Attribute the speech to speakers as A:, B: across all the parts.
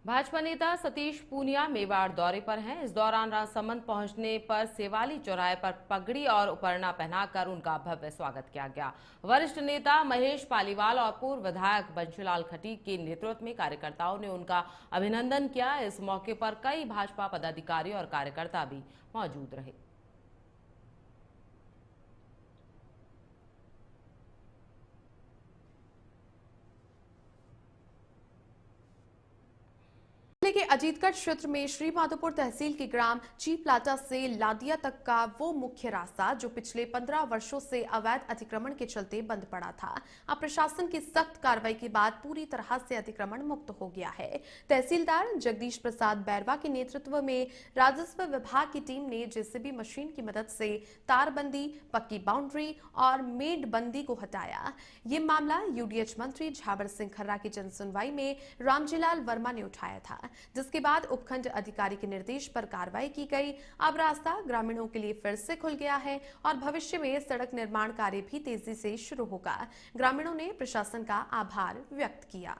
A: भाजपा नेता सतीश पूनिया मेवाड़ दौरे पर हैं। इस दौरान राजसमंद पहुंचने पर सेवाली चौराहे पर पगड़ी और उपरना पहनाकर उनका भव्य स्वागत किया गया। वरिष्ठ नेता महेश पालीवाल और पूर्व विधायक बंशीलाल खटीक के नेतृत्व में कार्यकर्ताओं ने उनका अभिनंदन किया। इस मौके पर कई भाजपा पदाधिकारी और कार्यकर्ता भी मौजूद रहे।
B: जिले के अजीतगढ़ क्षेत्र में श्री माधोपुर तहसील के ग्राम चीपलाटा से लादिया तक का वो मुख्य रास्ता जो पिछले 15 वर्षों से अवैध अतिक्रमण के चलते बंद पड़ा था, अब प्रशासन की सख्त कार्रवाई के बाद पूरी तरह से अतिक्रमण मुक्त हो गया है। तहसीलदार जगदीश प्रसाद बैरवा के नेतृत्व में राजस्व विभाग की टीम ने जेसीबी मशीन की मदद से तारबंदी, पक्की बाउंड्री और मेडबंदी को हटाया। ये मामला यूडीएच मंत्री झाबर सिंह खर्रा की जनसुनवाई में रामजीलाल वर्मा ने उठाया था, जिसके बाद उपखंड अधिकारी के निर्देश पर कार्रवाई की गई। अब रास्ता ग्रामीणों के लिए फिर से खुल गया है और भविष्य में सड़क निर्माण कार्य भी तेजी से शुरू होगा। ग्रामीणों ने प्रशासन का आभार व्यक्त किया।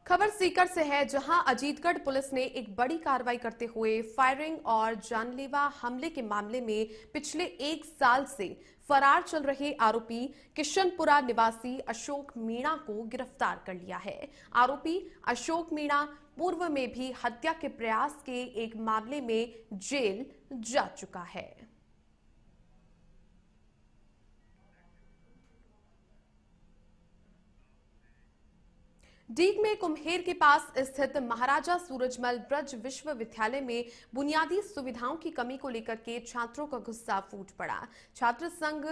B: खबर सीकर से है, जहां अजीतगढ़ पुलिस ने एक बड़ी कार्रवाई करते हुए फायरिंग और जानलेवा हमले के मामले में पिछले 1 साल से फरार चल रहे आरोपी किशनपुरा निवासी अशोक मीणा को गिरफ्तार कर लिया है। आरोपी अशोक मीणा पूर्व में भी हत्या के प्रयास के एक मामले में जेल जा चुका है। डीग में कुम्हेर के पास स्थित महाराजा सूरजमल ब्रज विश्वविद्यालय में बुनियादी सुविधाओं की कमी को लेकर के छात्रों का गुस्सा फूट पड़ा। छात्र संघ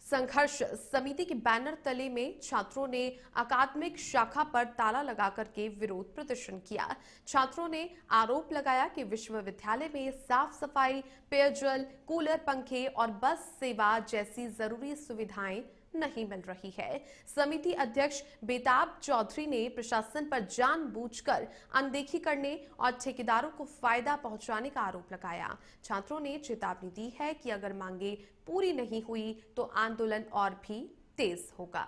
B: संघर्ष समिति के बैनर तले में छात्रों ने अकादमिक शाखा पर ताला लगाकर के विरोध प्रदर्शन किया। छात्रों ने आरोप लगाया कि विश्वविद्यालय में साफ सफाई, पेयजल, कूलर, पंखे और बस सेवा जैसी जरूरी सुविधाएं नहीं मिल रही है। समिति अध्यक्ष बेताब चौधरी ने प्रशासन पर जानबूझकर अनदेखी करने और ठेकेदारों को फायदा पहुंचाने का आरोप लगाया। छात्रों ने चेतावनी दी है कि अगर मांगे पूरी नहीं हुई तो आंदोलन और भी तेज होगा।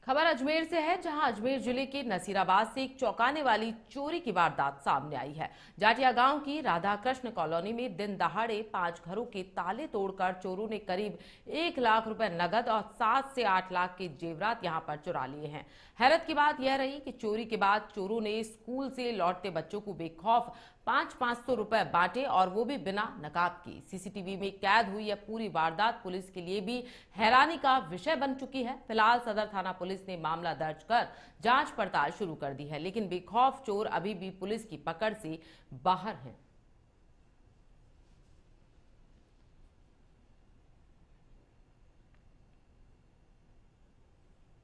A: खबर अजमेर से है, जहां अजमेर जिले के नसीराबाद से एक चौंकाने वाली चोरी की वारदात सामने आई है। जाटिया गांव की राधा कृष्ण कॉलोनी में दिन दहाड़े 5 घरों के ताले तोड़कर चोरों ने करीब 1 लाख रुपए नगद और 7 से 8 लाख के जेवरात यहां पर चुरा लिए हैं। हैरत की बात यह रही कि चोरी के बाद चोरों ने स्कूल से लौटते बच्चों को बेखौफ 500-500 रुपए बांटे, और वो भी बिना नकाब की। सीसीटीवी में कैद हुई यह पूरी वारदात पुलिस के लिए भी हैरानी का विषय बन चुकी है। फिलहाल सदर थाना पुलिस ने मामला दर्ज कर जांच पड़ताल शुरू कर दी है, लेकिन बेखौफ चोर अभी भी पुलिस की पकड़ से बाहर हैं।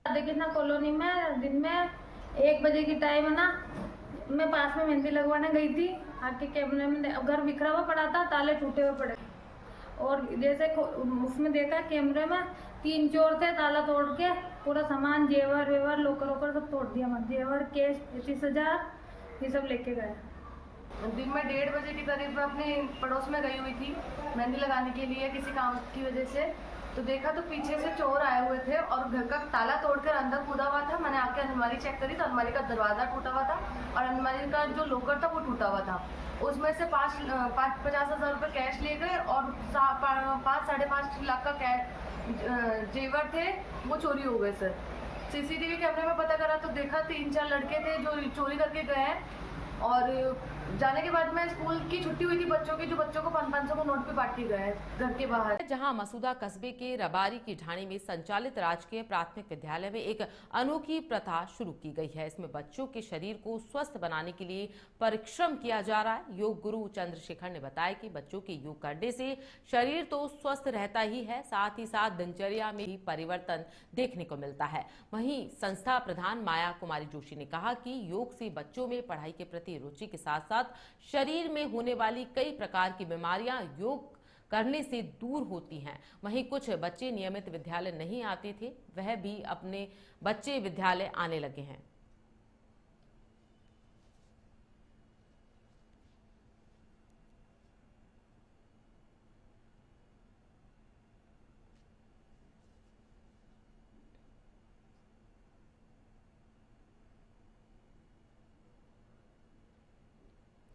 C: देखिए ना, कॉलोनी में दिन में 1 बजे की टाइम है ना, मैं पास में मेहंदी लगवाने गई थी। आके कैमरे में घर बिखरा हुआ पड़ा था, ताले टूटे हुए पड़े, और जैसे उसमें देखा कैमरे में 3 चोर थे, ताला तोड़ के पूरा सामान, जेवर वेवर, लोकर वोकर सब तोड़ दिया। जेवर, कैश 25,000 ये सब लेके गए।
D: दिन में 1:30 बजे के करीब अपने पड़ोस में गई हुई थी मेहंदी लगाने के लिए किसी काम की वजह से। तो देखा तो पीछे से चोर आए हुए थे और घर का ताला तोड़कर अंदर कूदा हुआ था। मैंने आके अलमारी चेक करी तो अलमारी का दरवाजा टूटा हुआ था और अलमारी का जो लॉकर था वो टूटा हुआ था। उसमें से 50,000 रुपये कैश ले गए और 5-5.5 लाख का जेवर थे, वो चोरी हो गए सर। सीसीटीवी कैमरे में पता करा तो देखा 3-4 लड़के थे जो चोरी करके गए हैं, और जाने के बाद में स्कूल की छुट्टी हुई थी बच्चों की, जो बच्चों को 500 को नोट पे बांट के गए घर के बाहर।
A: जहां मसूदा कस्बे के रबारी की ढाणी में संचालित राजकीय प्राथमिक विद्यालय में एक अनोखी प्रथा शुरू की गई है। इसमें बच्चों के शरीर को स्वस्थ बनाने के लिए परिश्रम किया जा रहा है। योग गुरु चंद्रशेखर ने बताया कि बच्चों के योग करने से शरीर तो स्वस्थ रहता ही है, साथ ही साथ दिनचर्या में भी परिवर्तन देखने को मिलता है। वहीं संस्था प्रधान माया कुमारी जोशी ने कहा कि योग से बच्चों में पढ़ाई के प्रति रुचि के साथ साथ शरीर में होने वाली कई प्रकार की बीमारियां योग करने से दूर होती हैं। वहीं कुछ बच्चे नियमित विद्यालय नहीं आते थे, वह भी अपने बच्चे विद्यालय आने लगे हैं।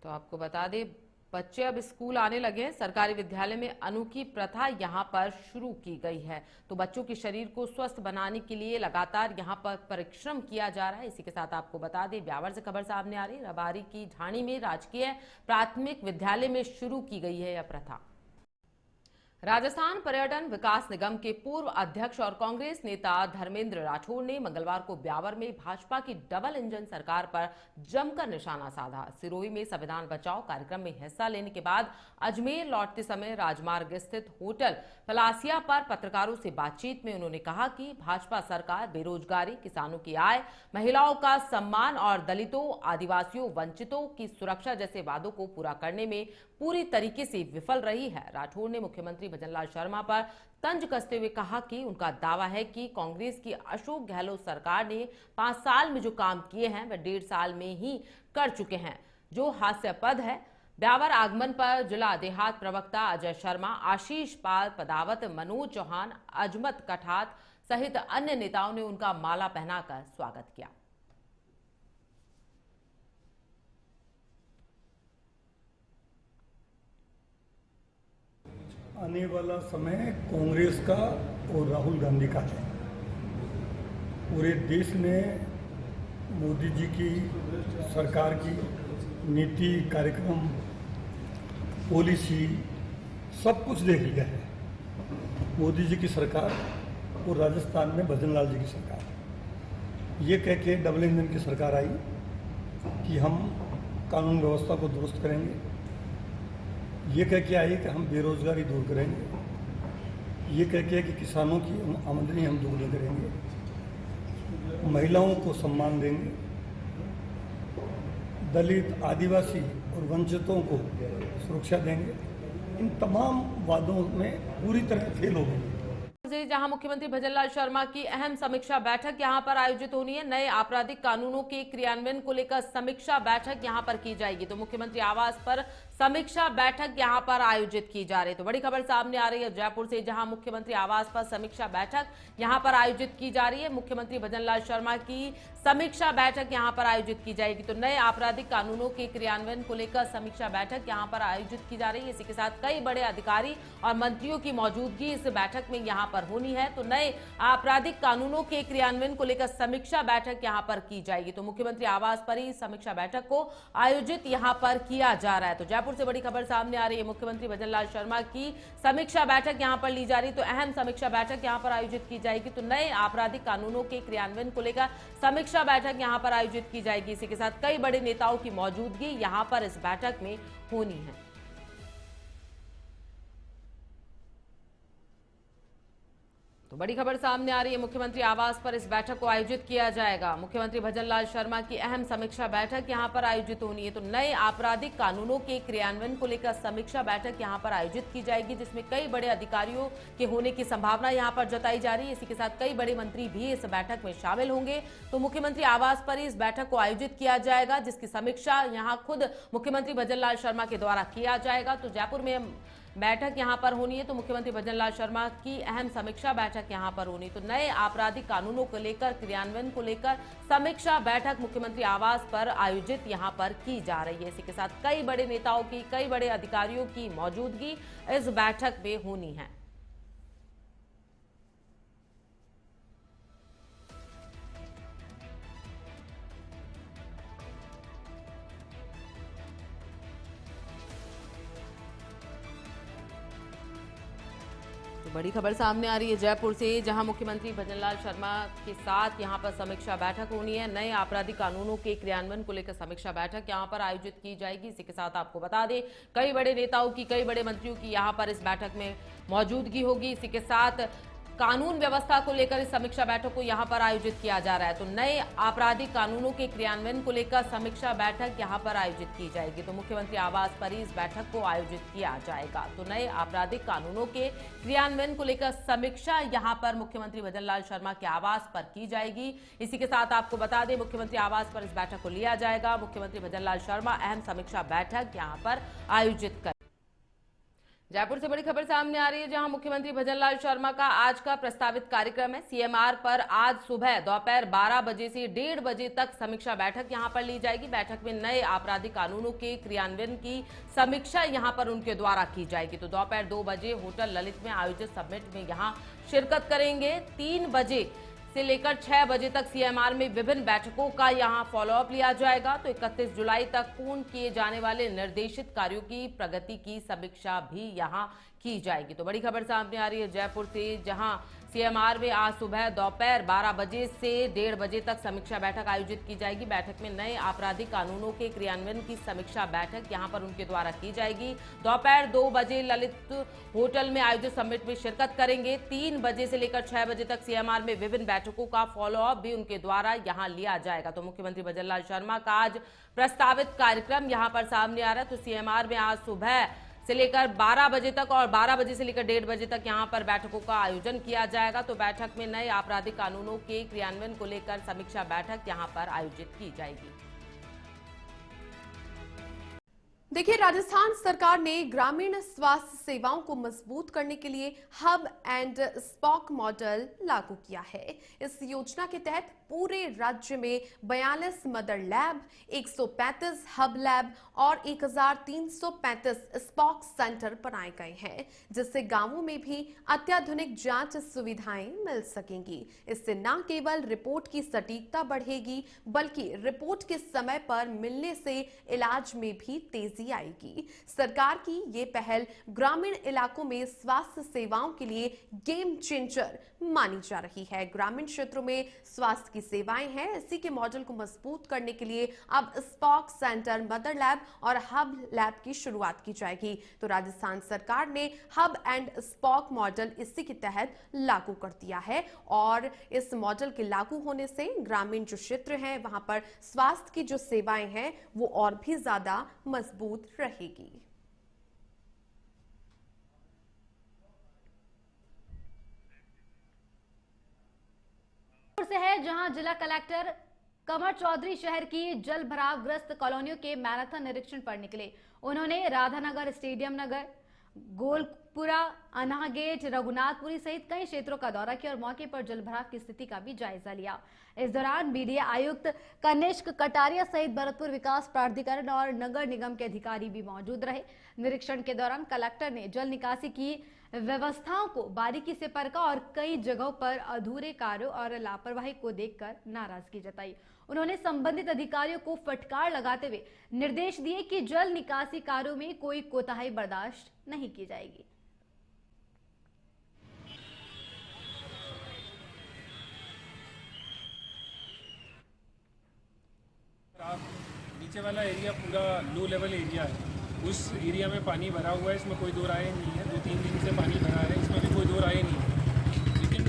A: तो आपको बता दें, बच्चे अब स्कूल आने लगे हैं। सरकारी विद्यालय में अनोखी प्रथा यहां पर शुरू की गई है। तो बच्चों के शरीर को स्वस्थ बनाने के लिए लगातार यहां पर परिश्रम किया जा रहा है। इसी के साथ आपको बता दें, ब्यावर से खबर सामने आ रही है, रबारी की ढाणी में राजकीय प्राथमिक विद्यालय में शुरू की गई है यह प्रथा। राजस्थान पर्यटन विकास निगम के पूर्व अध्यक्ष और कांग्रेस नेता धर्मेंद्र राठौड़ ने मंगलवार को ब्यावर में भाजपा की डबल इंजन सरकार पर जमकर निशाना साधा। सिरोही में संविधान बचाओ कार्यक्रम में हिस्सा लेने के बाद अजमेर लौटते समय राजमार्ग स्थित होटल फलासिया पर पत्रकारों से बातचीत में उन्होंने कहा कि भाजपा सरकार बेरोजगारी, किसानों की आय, महिलाओं का सम्मान और दलितों, आदिवासियों, वंचितों की सुरक्षा जैसे वादों को पूरा करने में पूरी तरीके से विफल रही है। राठौड़ ने मुख्यमंत्री भजनलाल शर्मा पर तंज कसते हुए कहा कि उनका दावा है कि कांग्रेस की अशोक गहलोत सरकार ने 5 साल में जो काम किए हैं वह 1.5 साल में ही कर चुके हैं, जो हास्यास्पद है। ब्यावर आगमन पर जिला देहात प्रवक्ता अजय शर्मा, आशीष पाल पदावत, मनोज चौहान, अजमत कठात सहित अन्य नेताओं ने उनका माला पहनाकर स्वागत किया।
E: आने वाला समय कांग्रेस का और राहुल गांधी का है। पूरे देश ने मोदी जी की सरकार की नीति, कार्यक्रम, पॉलिसी सब कुछ देख लिया है। मोदी जी की सरकार और राजस्थान में भजनलाल जी की सरकार, ये कह के डबल इंजन की सरकार आई कि हम कानून व्यवस्था को दुरुस्त करेंगे, ये कह के आई कि हम बेरोजगारी दूर करेंगे, ये कह के कि किसानों की आमदनी हम दोगुनी करेंगे, महिलाओं को सम्मान देंगे, दलित, आदिवासी और वंचितों को सुरक्षा देंगे। इन तमाम वादों में पूरी तरह फेल हो गई।
A: जहां मुख्यमंत्री भजनलाल शर्मा की अहम समीक्षा बैठक यहां पर आयोजित होनी है। नए आपराधिक कानूनों के क्रियान्वयन को लेकर समीक्षा बैठक यहां पर की जाएगी। तो मुख्यमंत्री आवास पर समीक्षा बैठक यहां पर आयोजित की जा रही है। तो बड़ी खबर सामने आ रही है जयपुर से, जहां मुख्यमंत्री आवास पर समीक्षा बैठक यहां पर आयोजित की जा रही है। मुख्यमंत्री भजनलाल शर्मा की समीक्षा बैठक यहां पर आयोजित की जाएगी। तो नए आपराधिक कानूनों के क्रियान्वयन को लेकर समीक्षा बैठक यहां पर आयोजित की जा रही है। इसी के साथ कई बड़े अधिकारी और मंत्रियों की मौजूदगी इस बैठक में यहां पर होनी है। तो नए आपराधिक कानूनों के क्रियान्वयन को लेकर समीक्षा बैठक यहां पर की जाएगी। तो मुख्यमंत्री आवास पर ही समीक्षा बैठक को आयोजित यहां पर किया जा रहा है। तो जयपुर से बड़ी खबर सामने आ रही है, मुख्यमंत्री भजनलाल शर्मा की समीक्षा बैठक यहां पर ली जा रही है। तो अहम समीक्षा बैठक यहां पर आयोजित की जाएगी। तो नए आपराधिक कानूनों के क्रियान्वयन को लेकर समीक्षा बैठक यहां पर आयोजित की जाएगी। इसी के साथ कई बड़े नेताओं की मौजूदगी यहां पर इस बैठक में होनी है। तो बड़ी खबर सामने आ रही है, मुख्यमंत्री आवास पर इस बैठक को आयोजित किया जाएगा। मुख्यमंत्री भजनलाल शर्मा की अहम समीक्षा बैठक यहां पर आयोजित होनी है। तो नए आपराधिक कानूनों के क्रियान्वयन को लेकर समीक्षा बैठक यहां पर आयोजित की जाएगी, जिसमें कई बड़े अधिकारियों के होने की संभावना यहां पर जताई जा रही है। इसी के साथ कई बड़े मंत्री भी इस बैठक में शामिल होंगे। तो मुख्यमंत्री आवास पर इस बैठक को आयोजित किया जाएगा, जिसकी समीक्षा यहां खुद मुख्यमंत्री भजनलाल शर्मा के द्वारा किया जाएगा। तो जयपुर में बैठक यहां पर होनी है। तो मुख्यमंत्री भजनलाल शर्मा की अहम समीक्षा बैठक यहां पर होनी। तो नए आपराधिक कानूनों को लेकर, क्रियान्वयन को लेकर समीक्षा बैठक मुख्यमंत्री आवास पर आयोजित यहां पर की जा रही है। इसी के साथ कई बड़े नेताओं की, कई बड़े अधिकारियों की मौजूदगी इस बैठक में होनी है। बड़ी खबर सामने आ रही है जयपुर से, जहां मुख्यमंत्री भजनलाल शर्मा के साथ यहां पर समीक्षा बैठक होनी है। नए आपराधिक कानूनों के क्रियान्वयन को लेकर समीक्षा बैठक यहां पर आयोजित की जाएगी। इसी के साथ आपको बता दें, कई बड़े नेताओं की, कई बड़े मंत्रियों की यहां पर इस बैठक में मौजूदगी होगी। इसी के साथ कानून व्यवस्था को लेकर इस समीक्षा बैठक को यहां पर आयोजित किया जा रहा है। तो नए आपराधिक कानूनों के क्रियान्वयन को लेकर समीक्षा बैठक यहां पर आयोजित की जाएगी। तो मुख्यमंत्री आवास पर ही इस बैठक को आयोजित किया जाएगा। तो नए आपराधिक कानूनों के क्रियान्वयन को लेकर समीक्षा यहां पर मुख्यमंत्री भजनलाल शर्मा के आवास पर की जाएगी। इसी के साथ आपको बता दें, मुख्यमंत्री आवास पर इस बैठक को लिया जाएगा। मुख्यमंत्री भजनलाल शर्मा अहम समीक्षा बैठक यहां पर आयोजित कर जयपुर से बड़ी खबर सामने आ रही है, जहां मुख्यमंत्री भजनलाल शर्मा का आज का प्रस्तावित कार्यक्रम है। सीएमआर पर आज सुबह दोपहर 12 बजे से 1:30 बजे तक समीक्षा बैठक यहां पर ली जाएगी। बैठक में नए आपराधिक कानूनों के क्रियान्वयन की समीक्षा यहां पर उनके द्वारा की जाएगी। तो दोपहर 2 बजे होटल ललित में आयोजित समिट में यहां शिरकत करेंगे। 3 बजे से लेकर 6 बजे तक सीएमआर में विभिन्न बैठकों का यहां फॉलोअप लिया जाएगा। तो 31 जुलाई तक पूर्ण किए जाने वाले निर्देशित कार्यों की प्रगति की समीक्षा भी यहां की जाएगी। तो बड़ी खबर सामने आ रही है जयपुर से, जहां सीएमआर में आज सुबह दोपहर 12 बजे से 1:30 बजे तक समीक्षा बैठक आयोजित की जाएगी। बैठक में नए आपराधिक कानूनों के क्रियान्वयन की समीक्षा बैठक यहां पर उनके द्वारा की जाएगी। दोपहर 2 बजे ललित होटल में आयोजित समिट में शिरकत करेंगे। 3 बजे से लेकर 6 बजे तक सीएमआर में विभिन्न बैठकों का फॉलोअप भी उनके द्वारा यहां लिया जाएगा। तो मुख्यमंत्री भजनलाल शर्मा का आज प्रस्तावित कार्यक्रम यहां पर सामने आ रहा है। तो सीएमआर में आज सुबह से लेकर 12 बजे तक और 12 बजे से लेकर 1:30 बजे तक यहां पर बैठकों का आयोजन किया जाएगा। तो बैठक में नए आपराधिक कानूनों के क्रियान्वयन को लेकर समीक्षा बैठक यहां पर आयोजित की जाएगी।
B: देखिए, राजस्थान सरकार ने ग्रामीण स्वास्थ्य सेवाओं को मजबूत करने के लिए हब एंड स्पॉक मॉडल लागू किया है। इस योजना के तहत पूरे राज्य में 42 मदर लैब, 135 हब लैब और 1335 स्पॉक सेंटर बनाए गए हैं, जिससे गांवों में भी अत्याधुनिक जांच सुविधाएं मिल सकेंगी। इससे न केवल रिपोर्ट की सटीकता बढ़ेगी, बल्कि रिपोर्ट के समय पर मिलने से इलाज में भी तेजी आएगी। सरकार की ये पहल ग्रामीण इलाकों में स्वास्थ्य सेवाओं के लिए गेम चेंजर मानी जा रही है। ग्रामीण क्षेत्रों में स्वास्थ्य की सेवाएं हैं, इसी के मॉडल को मजबूत करने के लिए अब स्पॉक सेंटर, मदर लैब और हब लैब की शुरुआत की जाएगी। तो राजस्थान सरकार ने हब एंड स्पॉक मॉडल इसी के तहत लागू कर दिया है और इस मॉडल के लागू होने से ग्रामीण जो क्षेत्र हैं वहां पर स्वास्थ्य की जो सेवाएं हैं वो और भी ज्यादा मजबूत रहेगी।
F: से है, जहां जिला कलेक्टर कमर चौधरी शहर की जल भराव ग्रस्त कॉलोनियों के मैराथन निरीक्षण पर निकले। उन्होंने राधानगर, स्टेडियम नगर, गोलपुरा, अनाह गेट, रघुनाथपुरी सहित कई क्षेत्रों का दौरा किया और मौके पर जलभराव की स्थिति का भी जायजा लिया। इस दौरान बीडीए आयुक्त कनिष्क कटारिया सहित भरतपुर विकास प्राधिकरण और नगर निगम के अधिकारी भी मौजूद रहे। निरीक्षण के दौरान कलेक्टर ने जल निकासी की व्यवस्थाओं को बारीकी से परखा और कई जगहों पर अधूरे कार्यों और लापरवाही को देखकर नाराजगी जताई। उन्होंने संबंधित अधिकारियों को फटकार लगाते हुए निर्देश दिए कि जल निकासी कार्यों में कोई कोताही बर्दाश्त नहीं की जाएगी।
G: नीचे वाला एरिया पूरा लो लेवल एरिया है, उस एरिया में पानी भरा हुआ है, इसमें कोई दो राय नहीं है। 2-3 दिन से पानी भरा है, इसमें भी कोई दो राय नहीं है। लेकिन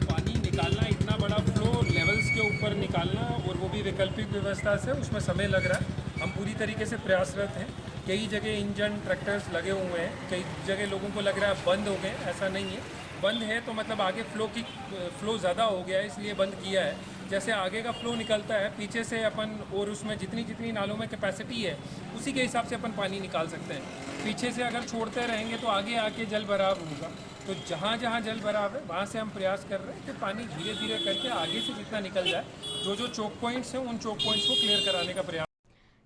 G: पानी निकालना, इतना बड़ा फ्लो लेवल्स के ऊपर निकालना, और वो भी वैकल्पिक व्यवस्था से, उसमें समय लग रहा है। हम पूरी तरीके से प्रयासरत हैं। कई जगह इंजन ट्रैक्टर्स लगे हुए हैं, कई जगह लोगों को लग रहा है बंद हो गए, ऐसा नहीं है। बंद है तो मतलब आगे फ्लो ज़्यादा हो गया है, इसलिए बंद किया है। जैसे आगे का फ्लो निकलता है पीछे से अपन, और उसमें जितनी नालों में कैपेसिटी है उसी के हिसाब से अपन पानी निकाल सकते हैं। पीछे से अगर छोड़ते रहेंगे तो आगे आके जल भराव होगा। तो जहाँ जहाँ जल भराव है वहाँ से हम प्रयास कर रहे हैं कि पानी धीरे धीरे करके आगे से जितना निकल जाए, जो चोक पॉइंट्स हैं उन चोक पॉइंट्स को क्लियर कराने का प्रयास।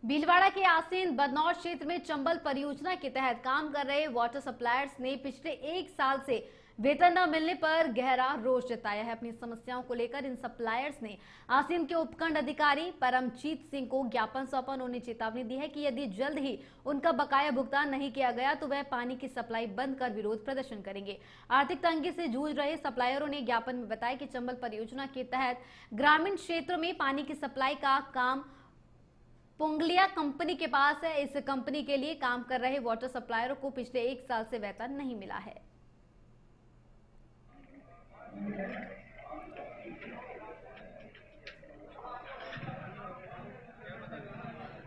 F: भीलवाड़ा के आसीन बदनौर क्षेत्र में चंबल परियोजना के तहत काम कर रहे वाटर सप्लायर्स ने पिछले 1 साल से वेतन न मिलने पर गहरा रोष जताया है। अपनी समस्याओं को लेकर इन सप्लायर्स ने आसीन के उपखंड अधिकारी परमजीत सिंह को ज्ञापन सौंपा। उन्होंने चेतावनी दी है कि यदि जल्द ही उनका बकाया भुगतान नहीं किया गया तो वह पानी की सप्लाई बंद कर विरोध प्रदर्शन करेंगे। आर्थिक तंगी से जूझ रहे सप्लायरों ने ज्ञापन में बताया कि चंबल परियोजना के तहत ग्रामीण क्षेत्रों में पानी की सप्लाई का काम पुंगलिया कंपनी के पास है। इस कंपनी के लिए काम कर रहे वाटर सप्लायरों को पिछले 1 साल से वेतन नहीं मिला है।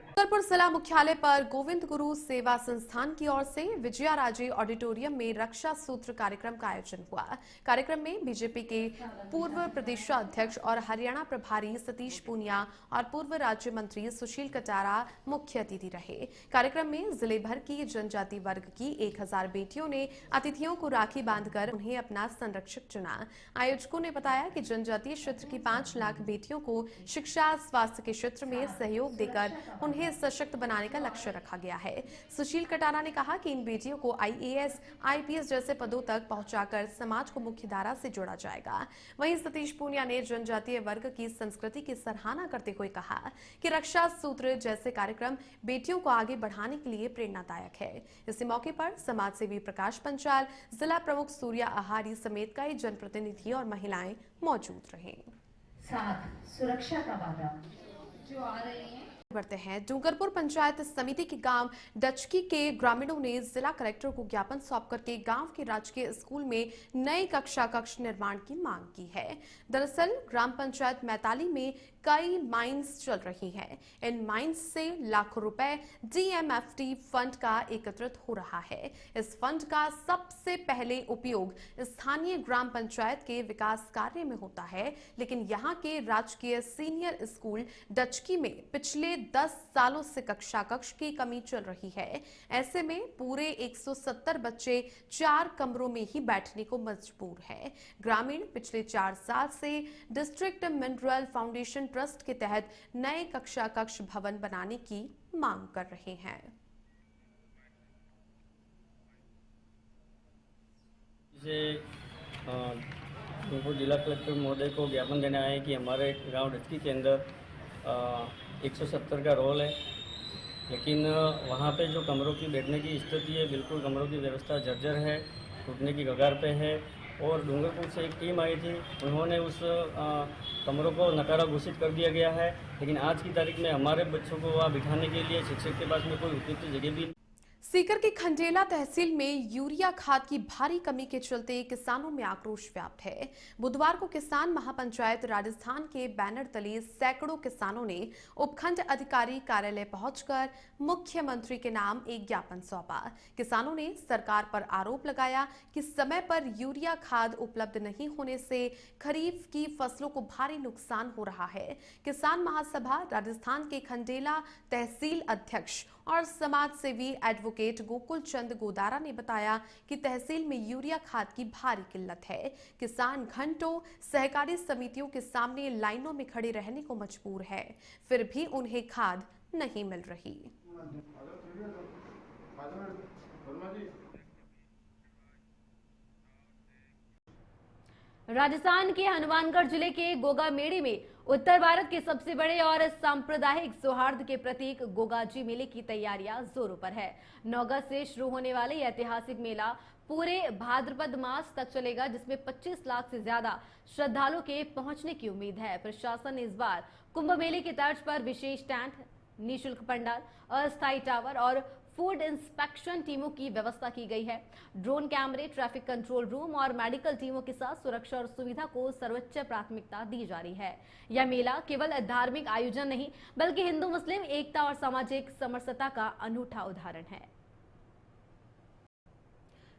B: उत्तर डूंगरपुर जिला मुख्यालय पर गोविंद गुरु सेवा संस्थान की ओर से विजया राजे ऑडिटोरियम में रक्षा सूत्र कार्यक्रम का आयोजन हुआ। कार्यक्रम में बीजेपी के पूर्व प्रदेशाध्यक्ष और हरियाणा प्रभारी सतीश पूनिया और पूर्व राज्य मंत्री सुशील कटारा मुख्य अतिथि रहे। कार्यक्रम में जिले भर की जनजाति वर्ग की 1000 बेटियों ने अतिथियों को राखी बांधकर उन्हें अपना संरक्षक चुना। आयोजकों ने बताया कि जनजातीय क्षेत्र की 5 लाख बेटियों को शिक्षा स्वास्थ्य के क्षेत्र में सहयोग देकर उन्हें सशक्त बनाने का लक्ष्य रखा गया है। सुशील कटारा ने कहा कि इन बेटियों को IAS, IPS जैसे पदों तक पहुंचाकर समाज को मुख्य धारा से जोड़ा जाएगा। वहीं सतीश पूनिया ने जनजातीय वर्ग की संस्कृति की सराहना करते हुए कहा कि रक्षा सूत्र जैसे कार्यक्रम बेटियों को आगे बढ़ाने के लिए प्रेरणादायक है। इसी मौके पर समाज सेवी प्रकाश पंचाल, जिला प्रमुख सूर्या आहारी समेत कई जनप्रतिनिधि और महिलाएं मौजूद रहे।
H: साथ सुरक्षा का वादा जो आ रहे हैं।
B: बढ़ते हैं डूंगरपुर पंचायत समिति के गांव डचकी के ग्रामीणों ने जिला कलेक्टर को ज्ञापन सौंप करके गांव के राजकीय स्कूल में नए कक्ष निर्माण की मांग की है। दरअसल ग्राम पंचायत मैताली में कई माइंस चल रही हैं। इन माइंस से लाखों रुपए DMFT फंड का एकत्रित हो रहा है। इस फंड का सबसे पहले उपयोग स्थानीय ग्राम पंचायत के विकास कार्य में होता है, लेकिन यहाँ के राजकीय सीनियर स्कूल डचकी में पिछले 10 सालों से कक्ष की कमी चल रही है। ऐसे में पूरे 170 बच्चे 4 कमरों में ही बैठने को मजबूर है। ग्रामीण पिछले 4 साल से डिस्ट्रिक्ट मिनरल फाउंडेशन ट्रस्ट के तहत नए कक्ष भवन बनाने की मांग कर रहे हैं।
I: डूंगरपुर जिला कलेक्टर महोदय को ज्ञापन देने आए कि हमारे गांव डचकी के अंदर 170 का रोल है, लेकिन वहाँ पे जो कमरों की बैठने की स्थिति है, बिल्कुल कमरों की व्यवस्था जर्जर है, टूटने की कगार पे है। और डूंगरपुर से एक टीम आई थी, उन्होंने उस कमरों को नकारा घोषित कर दिया गया है, लेकिन आज की तारीख में हमारे बच्चों को वहाँ बिठाने के लिए शिक्षक के पास में कोई उपयुक्त जगह भी।
B: सीकर की खंडेला तहसील में यूरिया खाद की भारी कमी के चलते किसानों में आक्रोश व्याप्त है। बुधवार को किसान महापंचायत राजस्थान के बैनर तले सैकड़ों किसानों ने उपखंड अधिकारी कार्यालय पहुंचकर मुख्यमंत्री के नाम एक ज्ञापन सौंपा। किसानों ने सरकार पर आरोप लगाया कि समय पर यूरिया खाद उपलब्ध नहीं होने से खरीफ की फसलों को भारी नुकसान हो रहा है। किसान महासभा राजस्थान के खंडेला तहसील अध्यक्ष और समाज सेवी एडवोकेट गोकुल चंद गोदारा ने बताया कि तहसील में यूरिया खाद की भारी किल्लत है। किसान घंटों सहकारी समितियों के सामने लाइनों में खड़े रहने को मजबूर है, फिर भी उन्हें खाद नहीं मिल रही।
F: राजस्थान के हनुमानगढ़ जिले के गोगा मेले में उत्तर भारत के सबसे बड़े और सांप्रदायिक सौहार्द के प्रतीक गोगाजी मेले की तैयारियां जोरों पर है। 9 अगस्त से शुरू होने वाले यह ऐतिहासिक मेला पूरे भाद्रपद मास तक चलेगा, जिसमें 25 लाख से ज्यादा श्रद्धालुओं के पहुंचने की उम्मीद है। प्रशासन ने इस बार कुंभ मेले की तर्ज पर विशेष टेंट, निःशुल्क पंडाल, अस्थायी टावर और फूड इंस्पेक्शन टीमों की व्यवस्था की गई है। ड्रोन कैमरे, ट्रैफिक कंट्रोल रूम और मेडिकल टीमों के साथ सुरक्षा और सुविधा को सर्वोच्च प्राथमिकता दी जा रही है। यह मेला केवल धार्मिक आयोजन नहीं, बल्कि हिंदू मुस्लिम एकता और सामाजिक समरसता का अनूठा उदाहरण है।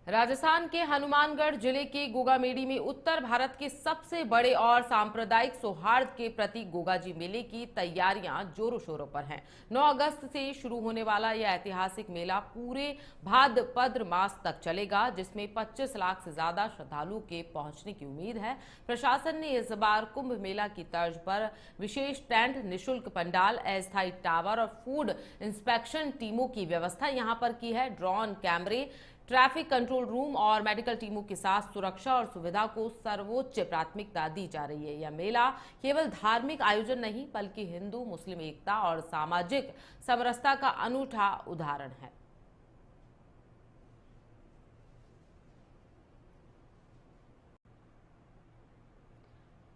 A: राजस्थान के हनुमानगढ़ जिले के गोगामेड़ी में उत्तर भारत के सबसे बड़े और सांप्रदायिक सौहार्द के प्रतीक गोगाजी मेले की तैयारियां जोरों शोरों पर हैं। 9 अगस्त से शुरू होने वाला यह ऐतिहासिक मेला पूरे भाद्रपद मास तक चलेगा, जिसमें 25 लाख से ज्यादा श्रद्धालुओं के पहुंचने की उम्मीद है। प्रशासन ने इस बार कुंभ मेला की तर्ज पर विशेष टेंट, निःशुल्क पंडाल, अस्थायी टावर और फूड इंस्पेक्शन टीमों की व्यवस्था यहां पर की है। ड्रोन कैमरे, ट्रैफिक कंट्रोल रूम और मेडिकल टीमों के साथ सुरक्षा और सुविधा को सर्वोच्च प्राथमिकता दी जा रही है। यह मेला केवल धार्मिक आयोजन नहीं, बल्कि हिंदू मुस्लिम एकता और सामाजिक समरसता का अनूठा उदाहरण है।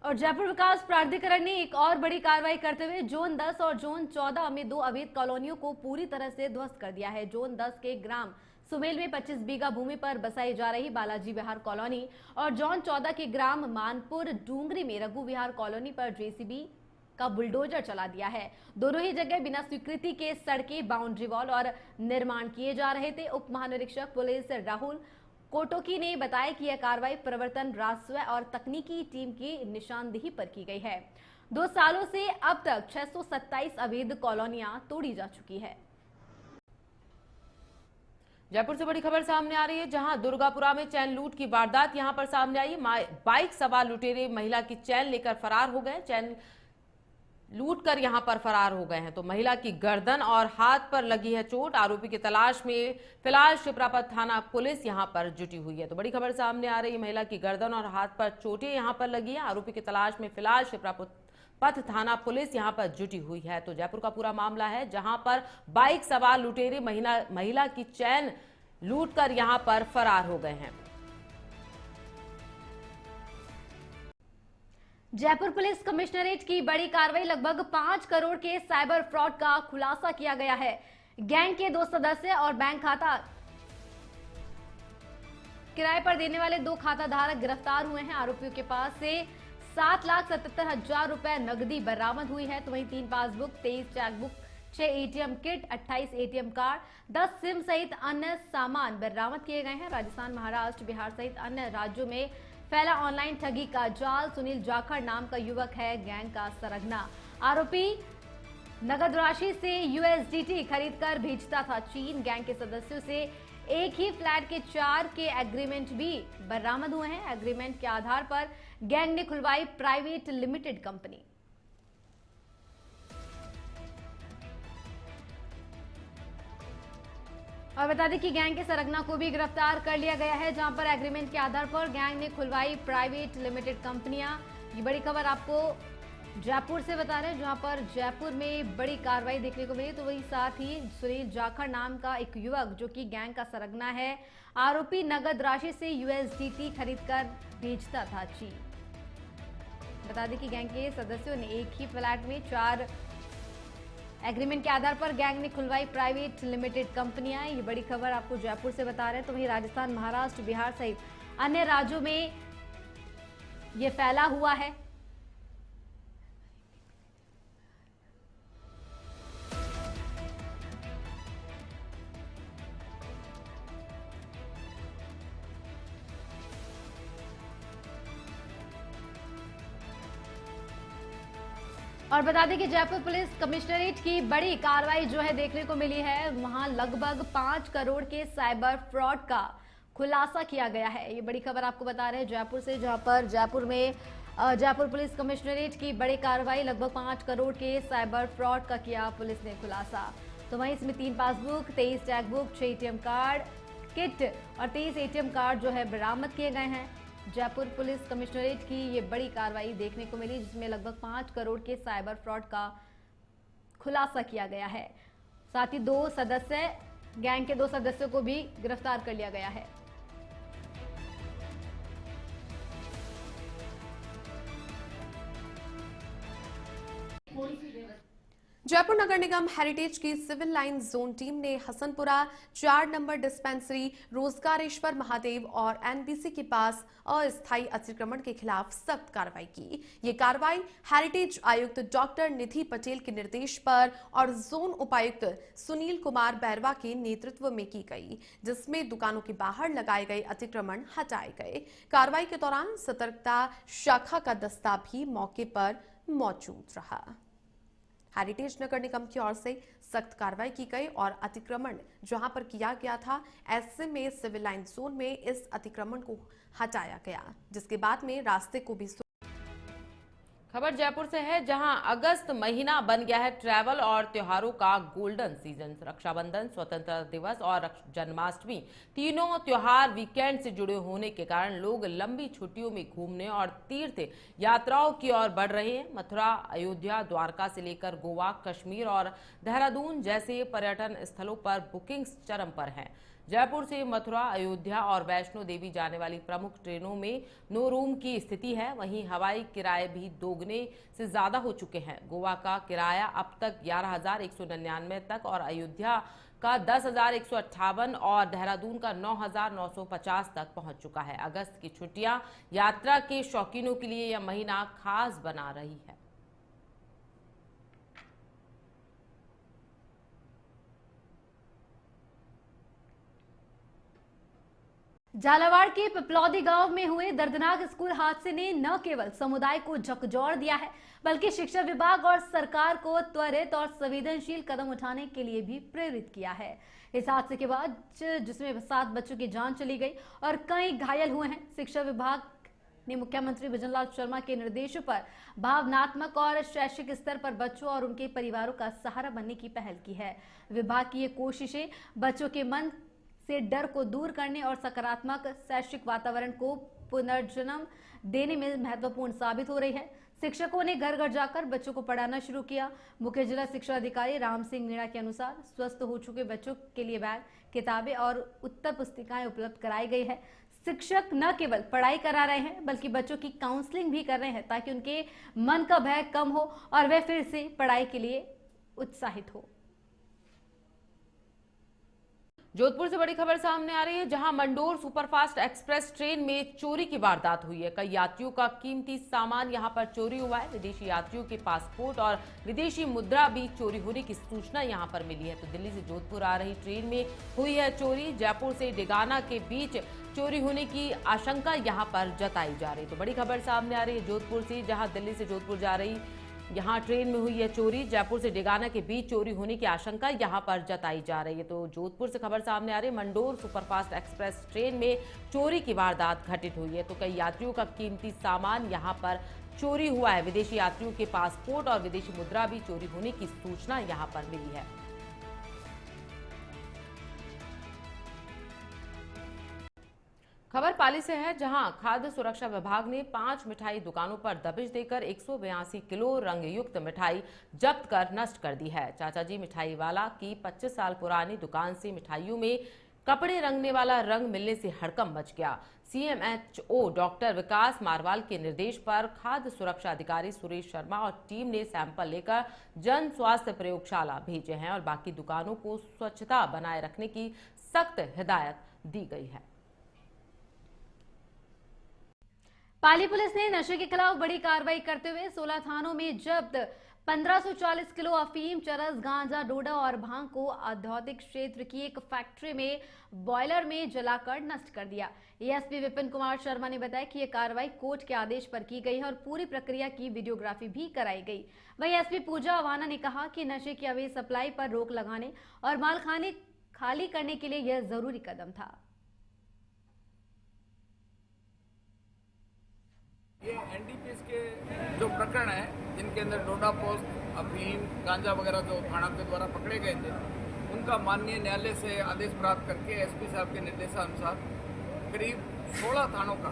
F: और जयपुर विकास प्राधिकरण ने एक और बड़ी कार्रवाई करते हुए जोन 10 और जोन 14 में 2 अवैध कॉलोनियों को पूरी तरह से ध्वस्त कर दिया है। जोन 10 के ग्राम सुमेल में 25 बीघा भूमि पर बसाई जा रही बालाजी विहार कॉलोनी और जोन 14 के ग्राम मानपुर डूंगरी में रघु विहार कॉलोनी पर JCB का बुलडोजर चला दिया है। दोनों ही जगह बिना स्वीकृति के सड़कें, बाउंड्री वॉल और निर्माण किए जा रहे थे। उप महानिरीक्षक पुलिस राहुल कोटोकी ने बताया कि यह कार्रवाई प्रवर्तन, राजस्व और तकनीकी टीम की निशानदेही पर की गई है। 2 सालों से अब तक 627 अवैध कॉलोनियां तोड़ी जा चुकी है।
A: जयपुर से बड़ी खबर सामने आ रही है, जहां दुर्गापुरा में चैन लूट की वारदात यहां पर सामने आई। बाइक सवार लुटेरे महिला की चैन लेकर फरार हो गए। चैन लूट कर यहां पर फरार हो गए हैं तो महिला की गर्दन और हाथ पर लगी है चोट। आरोपी की तलाश में फिलहाल शिप्रापत थाना पुलिस यहां पर जुटी हुई है। तो बड़ी खबर सामने आ रही है, महिला की गर्दन और हाथ पर चोटें यहां पर लगी है। आरोपी की तलाश में फिलहाल शिप्रापत थाना पुलिस यहां पर जुटी हुई है। तो जयपुर का पूरा मामला है, जहां पर बाइक सवार लुटेरे महिला की चैन लूट कर यहां पर फरार हो गए हैं।
F: जयपुर पुलिस कमिश्नरेट की बड़ी कार्रवाई, लगभग 5 करोड़ के साइबर फ्रॉड का खुलासा किया गया है। गैंग के 2 सदस्य और बैंक खाता किराए पर देने वाले 2 खाता धारक गिरफ्तार हुए हैं। आरोपियों के पास से 7,77,000 रुपए नकदी बरामद हुई है। तो वहीं 3 passbook, 23 chequebook, 6 ATM kit, 28 ATM card, 10 SIM सहित अन्य सामान बरामद किए गए हैं। राजस्थान, महाराष्ट्र, बिहार सहित अन्य राज्यों में फैला ऑनलाइन ठगी का जाल। सुनील जाखड़ नाम का युवक है गैंग का सरगना। आरोपी नगद राशि से USDT खरीदकर भेजता था चीन। गैंग के सदस्यों से एक ही फ्लैट के 4 के एग्रीमेंट भी बरामद हुए हैं। एग्रीमेंट के आधार पर गैंग ने खुलवाई प्राइवेट लिमिटेड कंपनी। और बता दें कि गैंग के सरगना को भी गिरफ्तार कर लिया गया है, जहां पर एग्रीमेंट के आधार पर गैंग ने खुलवाई प्राइवेट लिमिटेड कंपनियां। ये बड़ी खबर आपको जयपुर से बता रहे हैं, जहां पर जयपुर में बड़ी कार्रवाई देखने को मिली। तो वही साथ ही सुनील जाखड़ नाम का एक युवक जो कि गैंग का सरगना है, आरोपी नगद राशि से USDT खरीदकर भेजता था चीन। बता दें कि गैंग के सदस्यों ने एक ही फ्लैट में 4 एग्रीमेंट के आधार पर गैंग ने खुलवाई प्राइवेट लिमिटेड कंपनियां। ये बड़ी खबर आपको जयपुर से बता रहे हैं। तो वहीं राजस्थान, महाराष्ट्र, बिहार सहित अन्य राज्यों में ये फैला हुआ है। और बता दें कि जयपुर पुलिस कमिश्नरेट की बड़ी कार्रवाई जो है देखने को मिली है। वहां लगभग 5 करोड़ के साइबर फ्रॉड का खुलासा किया गया है। ये बड़ी खबर आपको बता रहे हैं जयपुर से, जहां पर जयपुर में जयपुर पुलिस कमिश्नरेट की बड़ी कार्रवाई, लगभग 5 करोड़ के साइबर फ्रॉड का किया पुलिस ने खुलासा। तो वहीं इसमें 3 passbook, 23 chequebook, 6 ATM card kit और 23 एटीएम कार्ड जो है बरामद किए गए हैं। जयपुर पुलिस कमिश्नरेट की ये बड़ी कार्रवाई देखने को मिली, जिसमें लगभग 5 करोड़ के साइबर फ्रॉड का खुलासा किया गया है। साथ ही 2 सदस्य, गैंग के 2 सदस्यों को भी गिरफ्तार कर लिया गया है।
B: जयपुर नगर निगम हेरिटेज की सिविल लाइन जोन टीम ने हसनपुरा 4 नंबर डिस्पेंसरी, रोजगारेश्वर महादेव और NBC के पास अस्थायी अतिक्रमण के खिलाफ सख्त कार्रवाई की। ये कार्रवाई हेरिटेज आयुक्त डॉक्टर निधि पटेल के निर्देश पर और जोन उपायुक्त सुनील कुमार बैरवा के नेतृत्व में की गई, जिसमें दुकानों के बाहर लगाए गए अतिक्रमण हटाए गए। कार्रवाई के दौरान सतर्कता शाखा का दस्ता भी मौके पर मौजूद रहा। हेरिटेज नगर निगम की ओर से सख्त कार्रवाई की गई और अतिक्रमण जहां पर किया गया था, ऐसे में सिविल लाइन जोन में इस अतिक्रमण को हटाया गया, जिसके बाद में रास्ते को भी।
A: खबर जयपुर से है, जहां अगस्त महीना बन गया है ट्रैवल और त्योहारों का गोल्डन सीजन। रक्षाबंधन, स्वतंत्रता दिवस और जन्माष्टमी तीनों त्योहार वीकेंड से जुड़े होने के कारण लोग लंबी छुट्टियों में घूमने और तीर्थ यात्राओं की ओर बढ़ रहे हैं। मथुरा, अयोध्या, द्वारका से लेकर गोवा, कश्मीर और देहरादून जैसे पर्यटन स्थलों पर बुकिंग्स चरम पर हैं। जयपुर से मथुरा, अयोध्या और वैष्णो देवी जाने वाली प्रमुख ट्रेनों में नो रूम की स्थिति है। वहीं हवाई किराए भी दोगुने से ज्यादा हो चुके हैं। गोवा का किराया अब तक 11,199 तक और अयोध्या का 10,158 और देहरादून का 9,950 तक पहुंच चुका है। अगस्त की छुट्टियां यात्रा के शौकीनों के लिए यह महीना खास बना रही है।
F: झालावाड़ के पिपलौदी गांव में हुए दर्दनाक स्कूल हादसे ने न केवल समुदाय को झकझोर दिया है, बल्कि शिक्षा विभाग और सरकार को त्वरित और संवेदनशील कदम उठाने के लिए भी प्रेरित किया है। इस हादसे के बाद जिसमें 7 बच्चों की जान चली गई और कई घायल हुए हैं, शिक्षा विभाग ने मुख्यमंत्री बिजनलाल शर्मा के निर्देशों पर भावनात्मक और शैक्षिक स्तर पर बच्चों और उनके परिवारों का सहारा बनने की पहल की है। विभाग की ये कोशिशें बच्चों के मन से डर को दूर करने और सकारात्मक शैक्षिक वातावरण को पुनर्जन्म देने में महत्वपूर्ण साबित हो रही है। शिक्षकों ने घर घर जाकर बच्चों को पढ़ाना शुरू किया। मुख्य जिला शिक्षा अधिकारी राम सिंह मीणा के अनुसार स्वस्थ हो चुके बच्चों के लिए बैग, किताबें और उत्तर पुस्तिकाएं उपलब्ध कराई गई है। शिक्षक न केवल पढ़ाई करा रहे हैं, बल्कि बच्चों की काउंसलिंग भी कर रहे हैं, ताकि उनके मन का भय कम हो और वे फिर से पढ़ाई के लिए उत्साहित हो।
A: जोधपुर से बड़ी खबर सामने आ रही है, जहां मंडोर सुपरफास्ट एक्सप्रेस ट्रेन में चोरी की वारदात हुई है। कई यात्रियों का कीमती सामान यहां पर चोरी हुआ है। विदेशी यात्रियों के पासपोर्ट और विदेशी मुद्रा भी चोरी होने की सूचना यहां पर मिली है। तो दिल्ली से जोधपुर आ रही ट्रेन में हुई है चोरी। जयपुर से डेगाना के बीच चोरी होने की आशंका यहां पर जताई जा रही है। तो बड़ी खबर सामने आ रही है जोधपुर से, जहां दिल्ली से जोधपुर जा रही यहाँ ट्रेन में हुई है चोरी। जयपुर से डेगाना के बीच चोरी होने की आशंका यहाँ पर जताई जा रही है। तो जोधपुर से खबर सामने आ रही है, मंडोर सुपरफास्ट एक्सप्रेस ट्रेन में चोरी की वारदात घटित हुई है। तो कई यात्रियों का कीमती सामान यहाँ पर चोरी हुआ है। विदेशी यात्रियों के पासपोर्ट और विदेशी मुद्रा भी चोरी होने की सूचना यहाँ पर मिली है। खबर पाली से है, जहां खाद्य सुरक्षा विभाग ने 5 मिठाई दुकानों पर दबिश देकर 182 किलो रंगयुक्त मिठाई जब्त कर नष्ट कर दी है। चाचा जी मिठाई वाला की 25 साल पुरानी दुकान से मिठाइयों में कपड़े रंगने वाला रंग मिलने से हड़कंप मच गया। CMHO डॉक्टर विकास मारवाल के निर्देश पर खाद्य सुरक्षा अधिकारी सुरेश शर्मा और टीम ने सैंपल लेकर जन स्वास्थ्य प्रयोगशाला भेजे हैं और बाकी दुकानों को स्वच्छता बनाए रखने की सख्त हिदायत दी गई है।
F: पाली पुलिस ने नशे के खिलाफ बड़ी कार्रवाई करते हुए 16 थानों में जब्त 1540 किलो अफीम, चरस, गांजा, डोडा और भांग को औद्योगिक क्षेत्र की एक फैक्ट्री में बॉयलर में जलाकर नष्ट कर दिया। एएसपी विपिन कुमार शर्मा ने बताया कि यह कार्रवाई कोर्ट के आदेश पर की गई है और पूरी प्रक्रिया की वीडियोग्राफी भी कराई गई। वहीं एसपी पूजा अवाना ने कहा कि नशे की अवैध सप्लाई पर रोक लगाने और मालखाने खाली करने के लिए यह जरूरी कदम था।
J: ये एनडीपीएस के जो प्रकरण है, जिनके अंदर डोडा पोस्ट, अफीम, गांजा वगैरह जो थाना के द्वारा पकड़े गए थे, उनका माननीय न्यायालय से आदेश प्राप्त करके एसपी साहब के निर्देशानुसार करीब 16 थानों का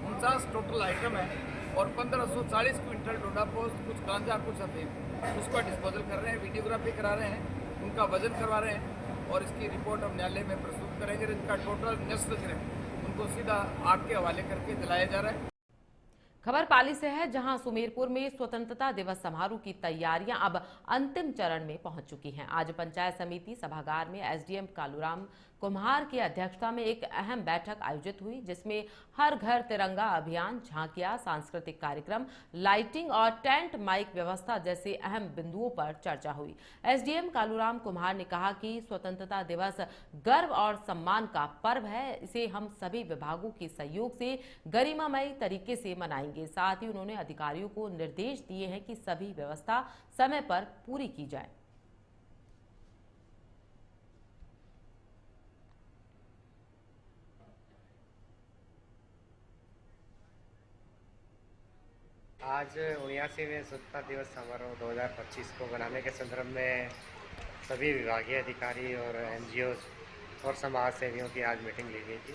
J: 49 टोटल आइटम है और 1540 क्विंटल डोडा पोस्ट, कुछ गांजा, कुछ अफीम, उसका डिस्पोजल कर रहे हैं, वीडियोग्राफी करा रहे हैं, उनका वजन करवा रहे हैं और इसकी रिपोर्ट हम न्यायालय में प्रस्तुत करेंगे। इनका टोटल नष्ट उनको सीधा आग के हवाले करके जलाया जा रहा है।
A: खबर पाली से है, जहां सुमेरपुर में स्वतंत्रता दिवस समारोह की तैयारियां अब अंतिम चरण में पहुंच चुकी हैं। आज पंचायत समिति सभागार में एसडीएम कालूराम कुम्हार की अध्यक्षता में एक अहम बैठक आयोजित हुई, जिसमें हर घर तिरंगा अभियान, झांकियां, सांस्कृतिक कार्यक्रम, लाइटिंग और टेंट माइक व्यवस्था जैसे अहम बिंदुओं पर चर्चा हुई। एसडीएम कालूराम कुम्हार ने कहा कि स्वतंत्रता दिवस गर्व और सम्मान का पर्व है। इसे हम सभी विभागों के सहयोग से गरिमामयी तरीके से मनाएंगे। साथ ही उन्होंने अधिकारियों को निर्देश दिए हैं कि सभी व्यवस्था समय पर पूरी की जाए।
K: आज 79वें स्वतंत्रता दिवस समारोह 2025 को मनाने के संदर्भ में सभी विभागीय अधिकारी और एनजीओज और समाज सेवियों की आज मीटिंग ली गई थी,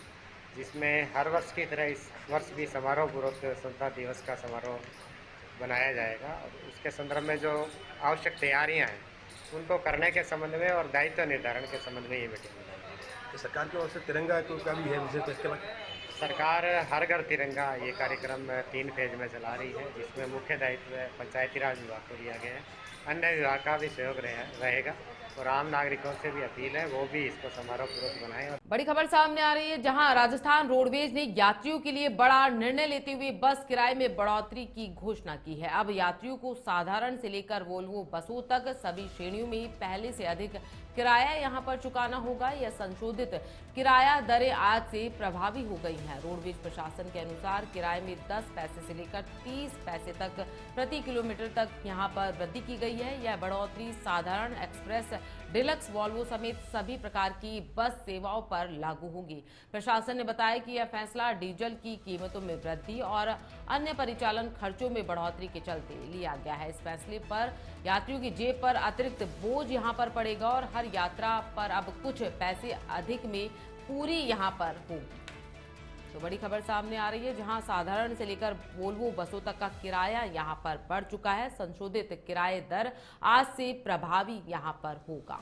K: जिसमें हर वर्ष की तरह इस वर्ष भी समारोहपूर्वक स्वतंत्रता दिवस का समारोह बनाया जाएगा और उसके संदर्भ में जो आवश्यक तैयारियां हैं उनको करने के संबंध में और दायित्व निर्धारण के संबंध में ये मीटिंग बनाई।
L: तो सरकार की ओर से तिरंगा का भी है विषय, तो इसके बाद
K: सरकार हर घर तिरंगा ये कार्यक्रम 3 फेज में चला रही है, जिसमें मुख्य दायित्व पंचायती राज विभाग को दिया गया है। अन्य विभाग का भी सहयोग रहेगा और आम नागरिकों से भी अपील है वो भी इसको समारोहपूर्वक बनाएं।
A: बड़ी खबर सामने आ रही है, जहां राजस्थान रोडवेज ने यात्रियों के लिए बड़ा निर्णय लेते हुए बस किराए में बढ़ोतरी की घोषणा की है। अब यात्रियों को साधारण से लेकर वोल्वो बसों तक सभी श्रेणियों में पहले से अधिक किराया यहां पर चुकाना होगा। यह संशोधित किराया दरें आज से प्रभावी हो गई हैं। रोडवेज प्रशासन के अनुसार किराए में 10 पैसे से लेकर 30 पैसे तक प्रति किलोमीटर तक यहां पर वृद्धि की गई है। यह बढ़ोतरी साधारण, एक्सप्रेस, डिलक्स, वॉल्वो समेत सभी प्रकार की बस सेवाओं पर लागू होगी। प्रशासन ने बताया कि यह फैसला डीजल की कीमतों में वृद्धि और अन्य परिचालन खर्चों में बढ़ोतरी के चलते लिया गया है। इस फैसले पर यात्रियों की जेब पर अतिरिक्त बोझ यहां पर पड़ेगा और हर यात्रा पर अब कुछ पैसे अधिक में पूरी यहां पर होगी। तो बड़ी खबर सामने आ रही है, जहां साधारण से लेकर वोल्वो बसों तक का किराया यहां पर बढ़ चुका है। संशोधित किराए दर आज से प्रभावी यहां पर होगा।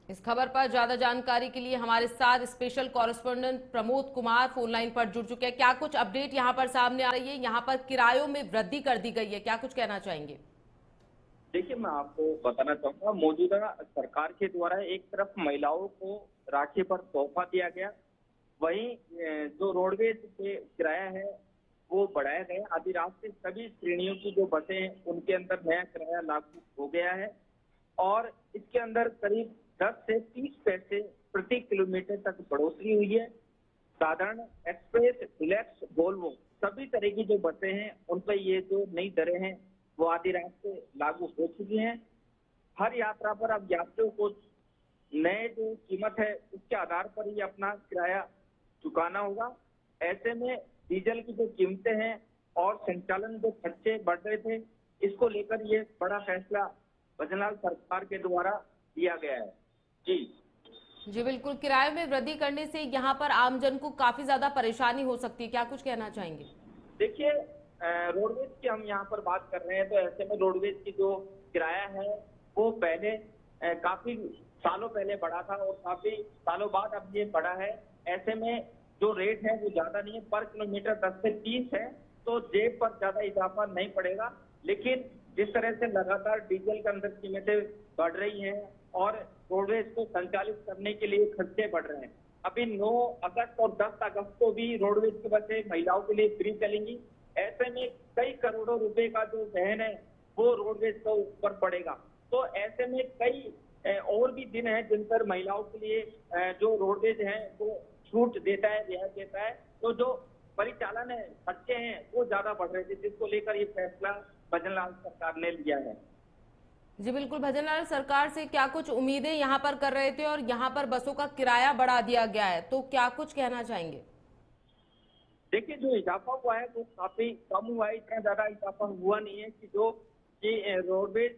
A: इस खबर पर ज्यादा जानकारी के लिए हमारे साथ special correspondent Pramod Kumar phone line पर जुड़ चुके हैं। क्या कुछ अपडेट यहां पर सामने आ रही है? यहां पर किरायों में वृद्धि कर दी गई है, क्या कुछ कहना चाहेंगे?
L: देखिए, मैं आपको बताना चाहूंगा, मौजूदा सरकार के द्वारा एक तरफ महिलाओं को राखी पर तोहफा दिया गया, वहीं जो रोडवेज के किराया है वो बढ़ाया गया। आधी रात से सभी श्रेणियों की जो बसें हैं उनके अंदर नया किराया लागू हो गया है और इसके अंदर करीब 10 से 30 पैसे प्रति किलोमीटर तक बढ़ोतरी हुई है। साधारण, एक्सप्रेस, डिलक्स, वोल्वो सभी तरह की जो बसें हैं उन पर ये जो नई दरें हैं वो आधी रात से लागू हो चुकी हैं। हर यात्रा पर अब यात्रियों को नए जो कीमत है उसके आधार पर ही अपना किराया चुकाना होगा। ऐसे में डीजल की जो कीमतें हैं और संचालन जो खर्चे बढ़ रहे थे, इसको लेकर ये बड़ा फैसला भजनलाल सरकार के द्वारा लिया गया है। जी
A: बिल्कुल, किराए में वृद्धि करने से यहाँ पर आमजन को काफी ज्यादा परेशानी हो सकती है, क्या कुछ कहना चाहेंगे?
L: देखिए, रोडवेज की हम यहाँ पर बात कर रहे हैं तो ऐसे में रोडवेज की जो किराया है वो पहले काफी सालों पहले बढ़ा था और काफी सालों बाद अब ये बढ़ा है। ऐसे में जो रेट है वो ज्यादा नहीं है, पर किलोमीटर 10 से 30 है, तो जेब पर ज्यादा इजाफा नहीं पड़ेगा। लेकिन जिस तरह से लगातार डीजल के अंदर कीमतें बढ़ रही हैं और रोडवेज को संचालित करने के लिए खर्चे बढ़ रहे हैं, अभी 9 अगस्त और 10 अगस्त को भी रोडवेज की बसें महिलाओं के लिए फ्री चलेंगी। ऐसे में कई करोड़ों रुपए का जो वहन है वो रोडवेज के ऊपर पड़ेगा। तो ऐसे में कई और भी दिन हैं जिन पर महिलाओं के लिए जो रोडवेज है वो छूट देता है, रियायत देता है। तो जो परिचालन है, खर्चे हैं वो ज्यादा बढ़ रहे थे, जिसको लेकर ये फैसला भजनलाल सरकार ने लिया है।
A: जी बिल्कुल, भजनलाल सरकार से क्या कुछ उम्मीदें यहाँ पर कर रहे थे और यहाँ पर बसों का किराया बढ़ा दिया गया है, तो क्या कुछ कहना चाहेंगे?
L: देखिए, जो इजाफा हुआ है वो काफी कम हुआ है, इतना ज्यादा इजाफा हुआ नहीं है कि जो रोडवेज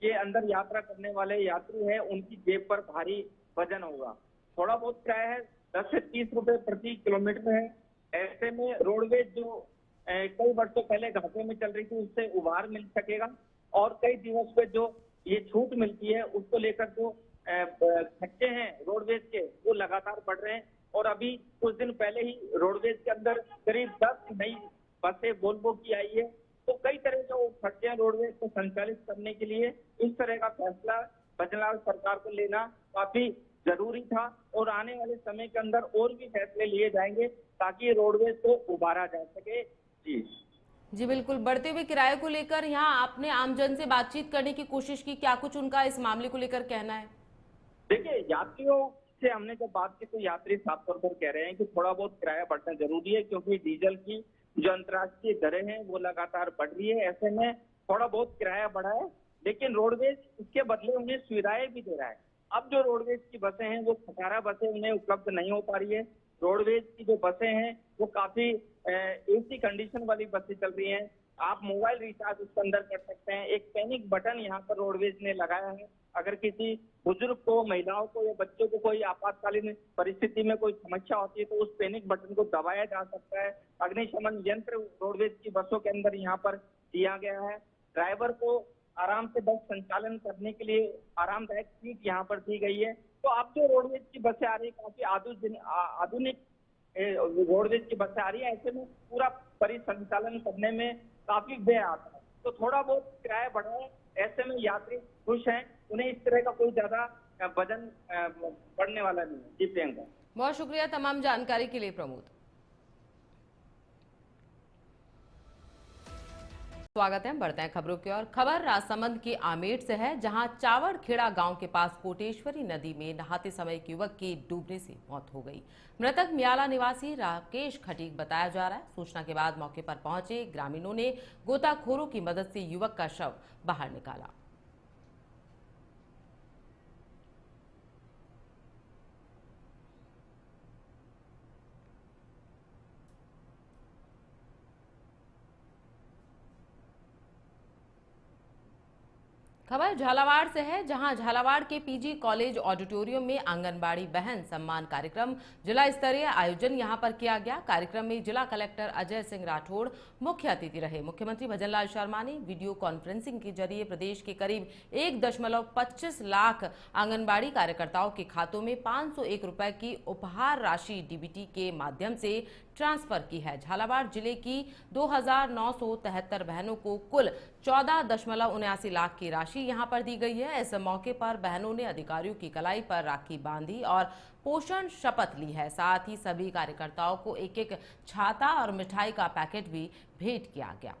L: के अंदर यात्रा करने वाले यात्री हैं उनकी जेब पर भारी वजन होगा। थोड़ा बहुत किराया है, 10 से 30 रुपए प्रति किलोमीटर है। ऐसे में रोडवेज जो कई वर्षों पहले घाटे में चल रही थी उससे उबार मिल सकेगा और कई दिवस पे जो ये छूट मिलती है उसको लेकर जो खर्चे हैं रोडवेज के वो लगातार बढ़ रहे हैं। और अभी कुछ दिन पहले ही रोडवेज के अंदर करीब 10 नई बसें वोल्वो की आई है। तो कई तरह के वो खर्चे हैं रोडवेज को संचालित करने के लिए। इस तरह का फैसला भजनलाल सरकार को लेना काफी जरूरी था और आने वाले समय के अंदर और भी फैसले लिए जाएंगे ताकि रोडवेज को उबारा जा सके। जी
A: बिल्कुल, बढ़ते हुए किराए को लेकर यहाँ आपने आमजन से बातचीत करने की कोशिश की, क्या कुछ उनका इस मामले को लेकर कहना है?
L: देखिए, यात्रियों से हमने जब बात की तो यात्री साफ तौर पर कह रहे हैं कि थोड़ा बहुत किराया बढ़ना जरूरी है, क्योंकि डीजल की जो अंतर्राष्ट्रीय दरें हैं वो लगातार बढ़ रही है। ऐसे में थोड़ा बहुत किराया बढ़ा है, लेकिन रोडवेज इसके बदले उन्हें सुविधाएं भी दे रहा है। अब जो रोडवेज की बसें हैं वो खटारा बसें उन्हें उपलब्ध नहीं हो पा रही है। रोडवेज की जो बसें हैं वो काफी एसी कंडीशन वाली बसें चल रही हैं। आप मोबाइल रिचार्ज उसके अंदर कर सकते हैं। एक पैनिक बटन यहाँ पर रोडवेज ने लगाया है। अगर किसी बुजुर्ग को, महिलाओं को या बच्चों को कोई आपातकालीन परिस्थिति में कोई समस्या होती है तो उस पैनिक बटन को दबाया जा सकता है। अग्निशमन यंत्र रोडवेज की बसों के अंदर यहाँ पर दिया गया है। ड्राइवर को आराम से बस संचालन करने के लिए आरामदायक सीट यहाँ पर दी गई है। तो अब जो रोडवेज की बसें आ रही है, काफी आधुनिक रोडवेज की बसें आ रही है, ऐसे में पूरा परिसंचालन करने में काफी व्यय आता है। तो थोड़ा बहुत किराया बढ़ा है, ऐसे में यात्री खुश हैं, उन्हें इस तरह का कोई ज्यादा वजन बढ़ने वाला नहीं है। जी प्रियंका,
A: बहुत शुक्रिया तमाम जानकारी के लिए प्रमोद। स्वागत है, बढ़ते हैं खबरों की ओर। खबर राजसमंद के आमेर से है, जहां चावड़खेड़ा गांव के पास कोटेश्वरी नदी में नहाते समय एक युवक की डूबने से मौत हो गई। मृतक मियाला निवासी राकेश खटीक बताया जा रहा है। सूचना के बाद मौके पर पहुंचे ग्रामीणों ने गोताखोरों की मदद से युवक का शव बाहर निकाला। खबर झालावाड़ से है, जहां झालावाड़ के पीजी कॉलेज ऑडिटोरियम में आंगनबाड़ी बहन सम्मान कार्यक्रम जिला स्तरीय आयोजन यहां पर किया गया। कार्यक्रम में जिला कलेक्टर अजय सिंह राठौड़ मुख्य अतिथि रहे। मुख्यमंत्री भजनलाल शर्मा ने वीडियो कॉन्फ्रेंसिंग के जरिए प्रदेश के करीब 1.25 लाख आंगनबाड़ी कार्यकर्ताओं के खातों में 501 रुपए की उपहार राशि डीबीटी के माध्यम से ट्रांसफर की है। झालावाड़ जिले की 2973 बहनों को कुल 14.79 लाख की राशि यहां पर दी गई है। इस मौके पर बहनों ने अधिकारियों की कलाई पर राखी बांधी और पोषण शपथ ली है। साथ ही सभी कार्यकर्ताओं को एक-एक छाता और मिठाई का पैकेट भी भेंट किया गया।